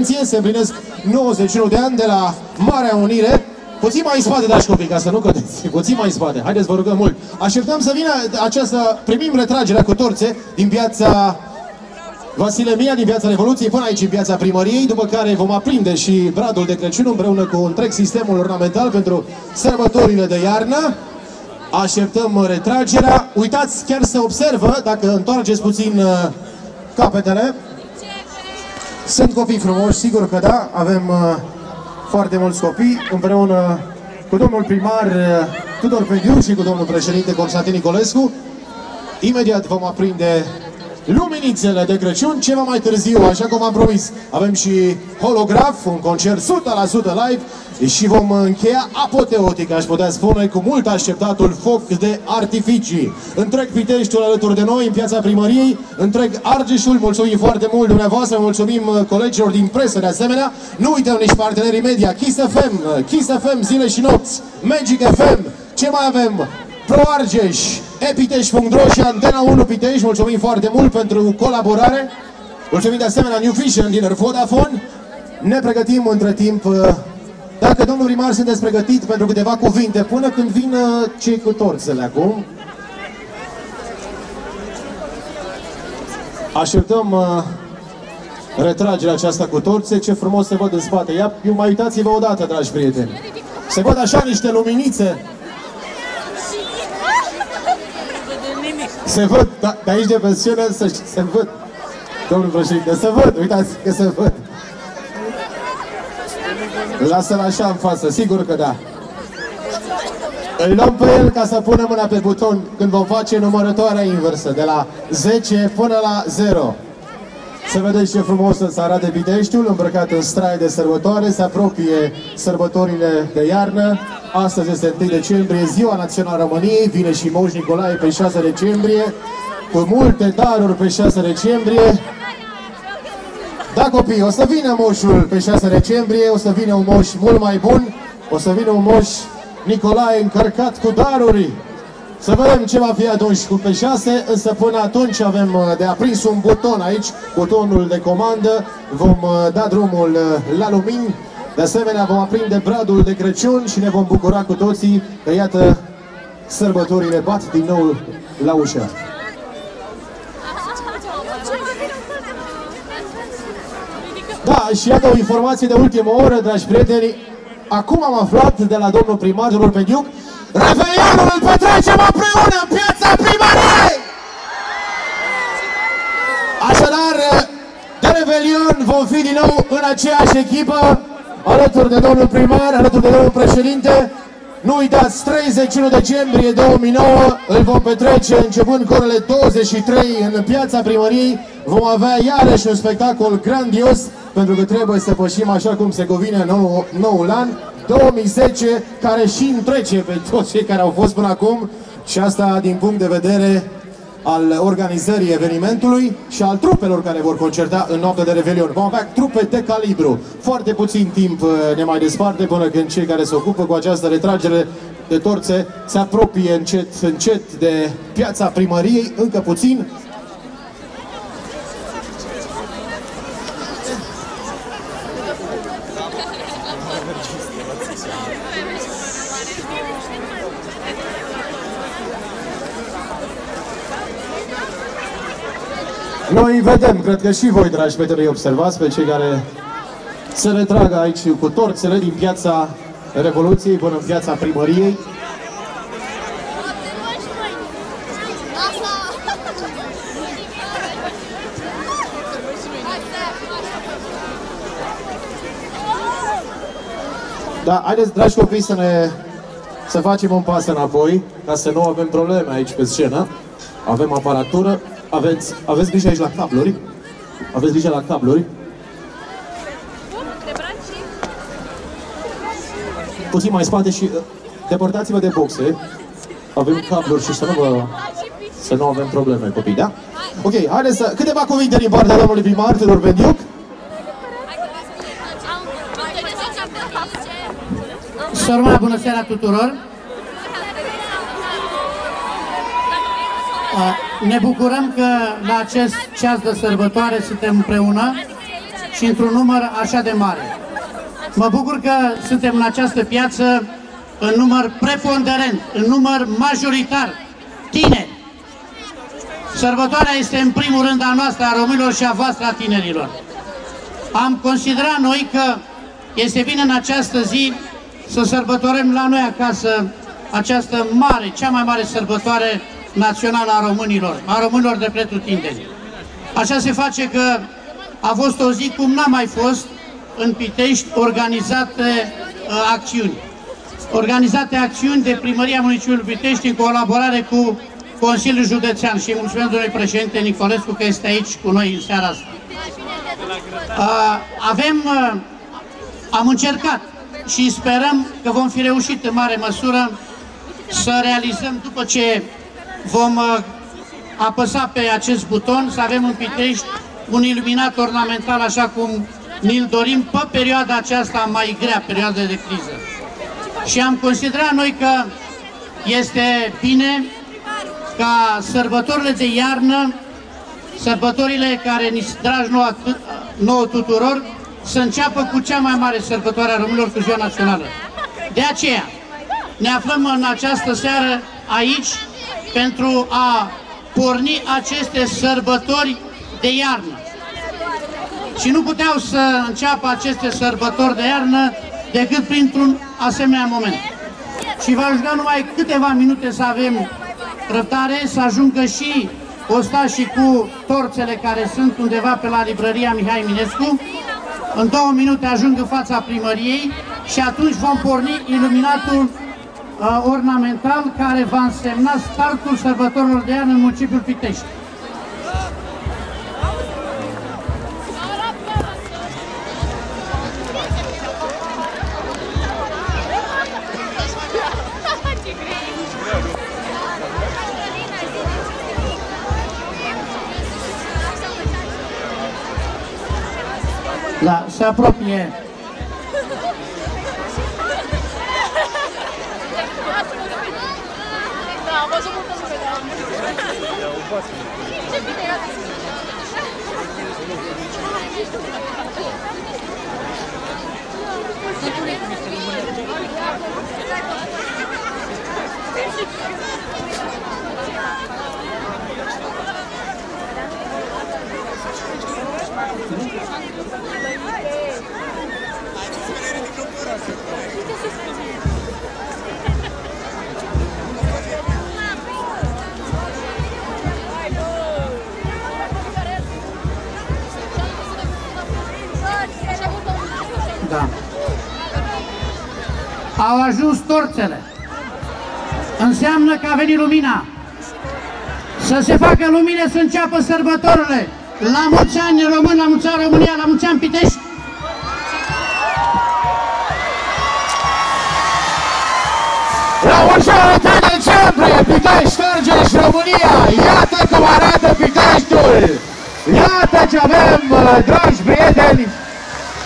Se împlinesc 91 de ani de la Marea Unire. Puțin mai în spate, dragi copii, ca să nu cădeți. Puțin mai în spate. Haideți, vă rugăm mult. Așteptăm să vină această, primim retragerea cu torțe din piața Vasile Mia, din piața Revoluției, până aici în piața Primăriei, după care vom aprinde și bradul de Crăciun împreună cu întreg sistemul ornamental pentru sărbătorile de iarnă. Așteptăm retragerea. Uitați chiar să observă, dacă întoarceți puțin capetele. Sunt copii frumoși, sigur că da, avem foarte mulți copii, împreună cu domnul primar Tudor Pediu și cu domnul președinte Constantin Nicolescu. Imediat vom aprinde luminițele de Crăciun, ceva mai târziu, așa cum am promis. Avem și holograf, un concert 100% live și vom încheia apoteotic, aș putea spune, cu mult așteptatul foc de artificii. Întreg Piteștiul alături de noi în piața Primăriei, întreg Argeșul, mulțumim foarte mult dumneavoastră, mulțumim colegilor din presă de asemenea. Nu uităm nici partenerii media, Kiss FM zile și nopți, Magic FM, ce mai avem? Pro Argeș, Epitești.ro și Antena 1 Pitești, mulțumim foarte mult pentru colaborare. Mulțumim de asemenea New Vision din Vodafone. Ne pregătim între timp. Dacă domnul primar sunteți pregătit pentru câteva cuvinte până când vin cei cu torțele acum. Așteptăm retragerea aceasta cu torțe. Ce frumos se văd în spate. Ia, mai uitați-vă odată, dragi prieteni. Se văd așa niște luminițe. Se văd, de aici de pe scenă se văd. Domnul președinte, se văd, uitați că se văd. Lasă-l așa în față, sigur că da. Îl luăm pe el ca să punem mâna pe buton când vom face numărătoarea inversă, de la 10 până la 0. Să vedeți ce frumos să arate Piteștiul, îmbrăcat în strai de sărbătoare, se apropie sărbătorile de iarnă. Astăzi este 1 decembrie, Ziua Națională a României, vine și Moș Nicolae pe 6 decembrie, cu multe daruri pe 6 decembrie. Da, copii, o să vină moșul pe 6 decembrie, o să vină un moș mult mai bun, o să vină un moș Nicolae încărcat cu daruri. Să vedem ce va fi atunci cu pe 6, însă până atunci avem de aprins un buton aici, butonul de comandă, vom da drumul la lumini. De asemenea, vom aprinde bradul de Crăciun și ne vom bucura cu toții că, iată, sărbătorile bat din nou la ușă. Da, și iată o informație de ultimă oră, dragi prieteni. Acum am aflat de la domnul primar, domnul Pediuc, Revelionul îl petrecem împreună în piața Primăriei! Așadar, de Revelion vom fi din nou în aceeași echipă, alături de domnul primar, alături de domnul președinte. Nu uitați, 31 decembrie 2009 îl vom petrece începând cu orele 23 în piața Primăriei. Vom avea iarăși un spectacol grandios, pentru că trebuie să pășim așa cum se cuvine noul an 2010, care și întrece pe toți cei care au fost până acum, și asta din punct de vedere al organizării evenimentului și al trupelor care vor concerta în noaptea de Revelion. Vom avea trupe de calibru. Foarte puțin timp ne mai desparte până când cei care se ocupă cu această retragere de torțe se apropie încet, încet de piața Primăriei, încă puțin. Noi vedem, cred că și voi, dragi prieteni, observați pe cei care se retragă aici cu torțele din piața Revoluției până în piața Primăriei. Da, haideți, dragi copii, să facem un pas înapoi, ca să nu avem probleme aici pe scenă. Avem aparatură. Aveți grijă aici la cabluri. Aveți grijă la cabluri. Puțin mai spate și depărtați-vă de boxe. Avem cabluri și să nu avem probleme, copii, da? Ok, haideți să... Câteva cuvinte din partea domnului primar, Tudor Pediuc. Sarmana, bună seara tuturor! Ne bucurăm că la acest ceas de sărbătoare suntem împreună și într-un număr așa de mare. Mă bucur că suntem în această piață în număr preponderent, în număr majoritar, tineri. Sărbătoarea este în primul rând a noastră, a românilor și a voastră, a tinerilor. Am considerat noi că este bine în această zi să sărbătorim la noi acasă această mare, cea mai mare sărbătoare națională a românilor de pretutindeni. Așa se face că a fost o zi cum n-a mai fost în Pitești organizate acțiuni de Primăria Municipiului Pitești în colaborare cu Consiliul Județean și mulțumim domnului președinte Nicolescu că este aici cu noi în seara asta. Am încercat și sperăm că vom fi reușit în mare măsură să realizăm, după ce vom apăsa pe acest buton, să avem în Pitești un iluminat ornamental așa cum ni-l dorim pe perioada aceasta mai grea, perioada de criză. Și am considerat noi că este bine ca sărbătorile de iarnă, sărbătorile care ni se dragi nouă tuturor, să înceapă cu cea mai mare sărbătoare a românilor, cu Ziua Națională. De aceea ne aflăm în această seară aici pentru a porni aceste sărbători de iarnă. Și nu puteau să înceapă aceste sărbători de iarnă decât printr-un asemenea moment. Și v-aș ruga numai câteva minute să avem răbdare, să ajungă și ostașii cu torțele care sunt undeva pe la librăria Mihai Eminescu. În 2 minute ajung în fața primăriei și atunci vom porni iluminatul ornamental care va însemna startul sărbătorilor de iarnă în municipiul Pitești. Da, se apropie. Da. Au ajuns torțele. Înseamnă că a venit lumina. Să se facă lumine, să înceapă sărbătorile. La mulți ani români, la mulți ani România, la mulți ani Pitești. La mulți ani de decembrie, Pitești, Argeș, România! Iată cum arată Piteștiul! Iată ce avem, dragi prieteni!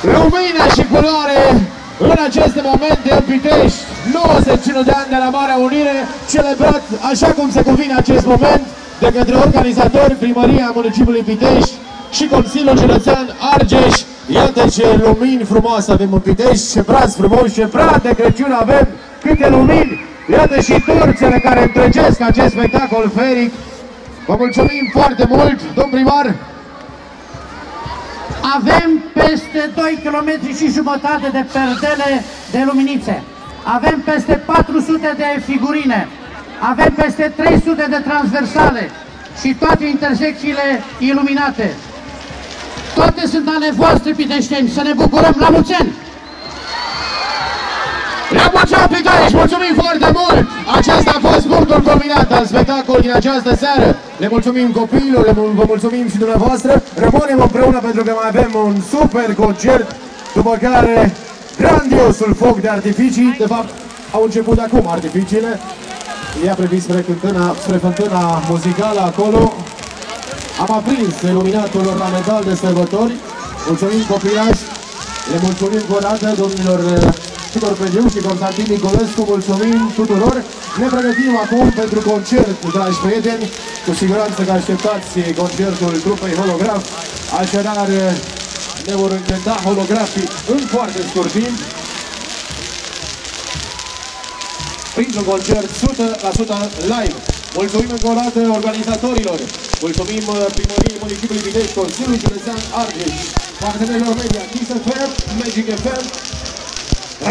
Lumină și culoare în aceste momente în Pitești, 91 de ani de la Marea Unire, celebrat așa cum se cuvine acest moment de către organizatori, Primăria Municipiului Pitești și Consiliul Județean Argeș. Iată ce lumini frumoase avem în Pitești, ce braț frumos, ce brad de Crăciun avem, câte lumini! Iată și turțele care întregesc acest spectacol feric. Vă mulțumim foarte mult, domn primar! Avem peste 2 km și jumătate de perdele de luminițe. Avem peste 400 de figurine. Avem peste 300 de transversale și toate intersecțiile iluminate. Toate sunt ale voastre, piteșteni, să ne bucurăm. La mulți ani! La mulți ani, Pitești! Mulțumim foarte mult! Acesta a fost punctul culminant al spectacolului din această seară. Le mulțumim copiilor, vă mulțumim și dumneavoastră. Rămânem împreună pentru că mai avem un super concert, după care grandiosul foc de artificii. De fapt, au început acum artificiile. Ea privit spre fântâna muzicală acolo. Am aprins iluminatul ornamental de sărbători. Mulțumim copilași. Le mulțumim cu o dată domnilor Tudor Pegiu și Constantin Nicolescu, mulțumim tuturor. Ne pregătim acum pentru concert, dragi prieteni. Cu siguranță că așteptați concertul trupei Holograf. Așadar, ne vor încânta holografii în foarte scurt timp. Printr-un concert 100% live. Mulțumim încă o dată organizatorilor. Mulțumim primăriei municipiului Pitești, Consiliul Județean Argeș, partenerilor media Kiss FM, Magic FM,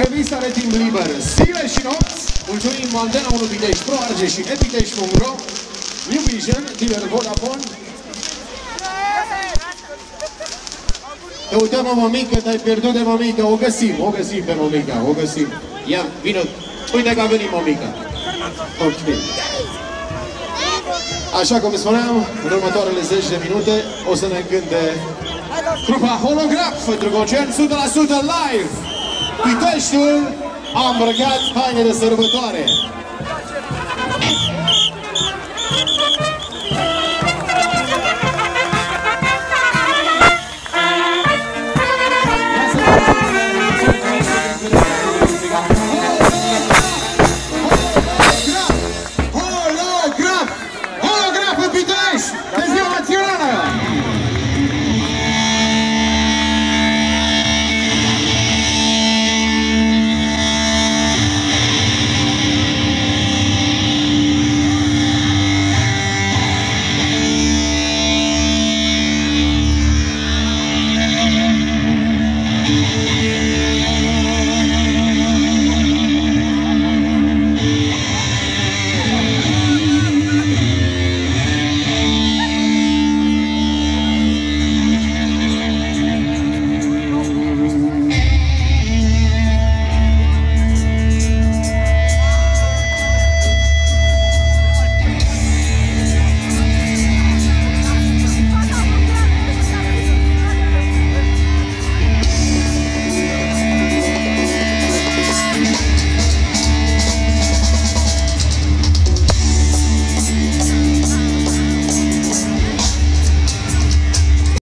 revista de timp liber Zile și Nopți. Mulțumim Antena 1 Pitești, Pro Argeș și Epitești.ro, New Vision, dealer Vodafone. Te uităm la mămică, te-ai pierdut de mămică, o găsim pe mămica, o găsim. Ia, vină, uite că a venit mămica. Ok. Așa cum spuneam, în următoarele 10 de minute o să ne încânte trupa Holograf pentru concert 100% live. Piteștiul a îmbrăcat haine de sărbătoare.